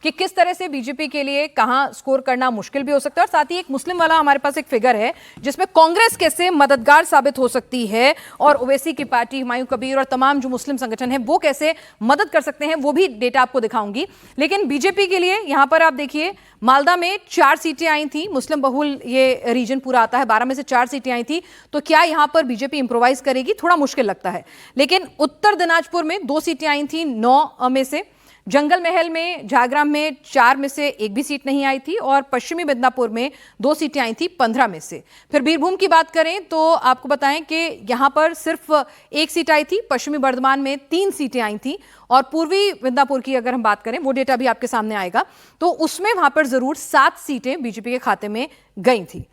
कि किस तरह से बीजेपी के लिए कहां स्कोर करना मुश्किल भी हो सकता है, और साथ ही एक मुस्लिम वाला हमारे पास एक फिगर है जिसमें कांग्रेस कैसे मददगार साबित हो सकती है और ओवैसी की पार्टी, हुमायूं कबीर और तमाम जो मुस्लिम संगठन हैं वो कैसे मदद कर सकते हैं, वो भी डेटा आपको दिखाऊंगी। लेकिन बीजेपी के लिए यहां पर आप देखिए, मालदा में 4 सीटें आई थी, मुस्लिम बहुल ये रीजन पूरा आता है, 12 में से 4 सीटें आई थी। तो क्या यहां पर बीजेपी इंप्रोवाइज करेगी, थोड़ा मुश्किल लगता है। लेकिन उत्तर दिनाजपुर में 2 सीटें आई थी 9 में से, जंगल महल में, झाग्राम में 4 में से एक भी सीट नहीं आई थी, और पश्चिमी मिदनापुर में 2 सीटें आई थी 15 में से। फिर बीरभूम की बात करें तो आपको बताएं कि यहां पर सिर्फ 1 सीट आई थी, पश्चिमी बर्धमान में 3 सीटें आई थी, और पूर्वी मिदनापुर की अगर हम बात करें, वो डेटा भी आपके सामने आएगा, तो उसमें वहां पर जरूर 7 सीटें बीजेपी के खाते में गई थी।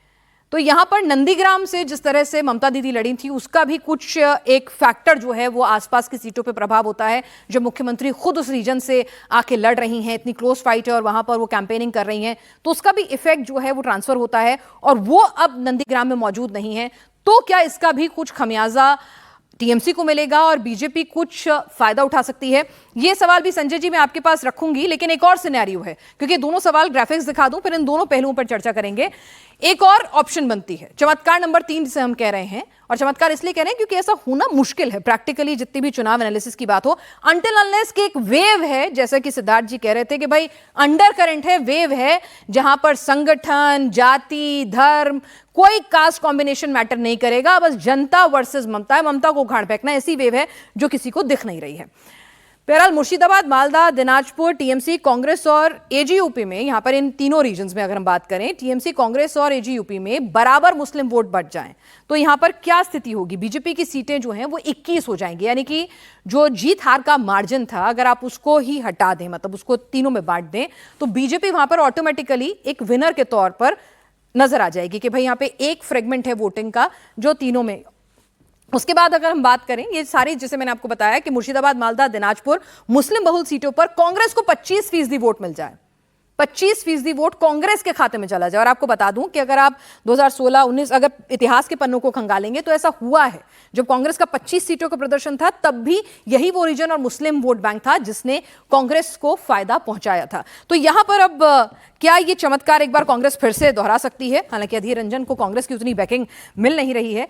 तो यहां पर नंदीग्राम से जिस तरह से ममता दीदी लड़ी थी, उसका भी कुछ एक फैक्टर जो है वो आसपास की सीटों पे प्रभाव होता है। जब मुख्यमंत्री खुद उस रीजन से आके लड़ रही हैं, इतनी क्लोज फाइट है और वहां पर वो कैंपेनिंग कर रही हैं, तो उसका भी इफेक्ट जो है वो ट्रांसफर होता है, और वो अब नंदीग्राम में मौजूद नहीं है। तो क्या इसका भी कुछ खमियाजा टीएमसी को मिलेगा और बीजेपी कुछ फायदा उठा सकती है? ये सवाल भी संजय जी मैं आपके पास रखूंगी, लेकिन एक और सिनेरियो है, क्योंकि दोनों सवाल ग्राफिक्स दिखा दूं, फिर इन दोनों पहलुओं पर चर्चा करेंगे। एक और ऑप्शन बनती है, चमत्कार नंबर 3 जिसे हम कह रहे हैं, और चमत्कार इसलिए कह रहे हैं क्योंकि ऐसा होना मुश्किल है प्रैक्टिकली, जितनी भी चुनाव एनालिसिस की बात हो, अनटिल अनलेस कि एक वेव है, जैसा कि सिद्धार्थ जी कह रहे थे कि भाई अंडर करंट है, वेव है, जहां पर संगठन, जाति, धर्म, कोई कास्ट कॉम्बिनेशन मैटर नहीं करेगा, बस जनता वर्सेस ममता है, ममता को उखाड़ फेंकना, ऐसी वेव है जो किसी को दिख नहीं रही है। बहरहाल मुर्शिदाबाद, मालदा, दिनाजपुर, टीएमसी, कांग्रेस और एजीयूपी में, यहां पर इन तीनों रीजन्स में अगर हम बात करें, टीएमसी, कांग्रेस और एजीयूपी में बराबर मुस्लिम वोट बढ़ जाएं, तो यहां पर क्या स्थिति होगी? बीजेपी की सीटें जो हैं वो 21 हो जाएंगी, यानी कि जो जीत हार का मार्जिन था, अगर आप उसको ही हटा दें, मतलब उसको तीनों में बांट दें, तो बीजेपी वहां पर ऑटोमेटिकली एक विनर के तौर पर नजर आ जाएगी कि भाई यहां पे एक फ्रेगमेंट है वोटिंग का जो तीनों में। उसके बाद अगर हम बात करें, ये सारी जैसे मैंने आपको बताया कि मुर्शिदाबाद, मालदा, दिनाजपुर मुस्लिम बहुल सीटों पर कांग्रेस को 25% वोट मिल जाए, 25% वोट कांग्रेस के खाते में चला जाए। और आपको बता दूं कि अगर आप 2016-19 अगर इतिहास के पन्नों को खंगालेंगे तो ऐसा हुआ है, जब कांग्रेस का 25 सीटों का प्रदर्शन था, तब भी यही वो रीजन और मुस्लिम वोट बैंक था जिसने कांग्रेस को फायदा पहुंचाया था। तो यहां पर अब क्या ये चमत्कार एक बार कांग्रेस फिर से दोहरा सकती है? हालांकि अधीर रंजन को कांग्रेस की उतनी बैकिंग मिल नहीं रही है।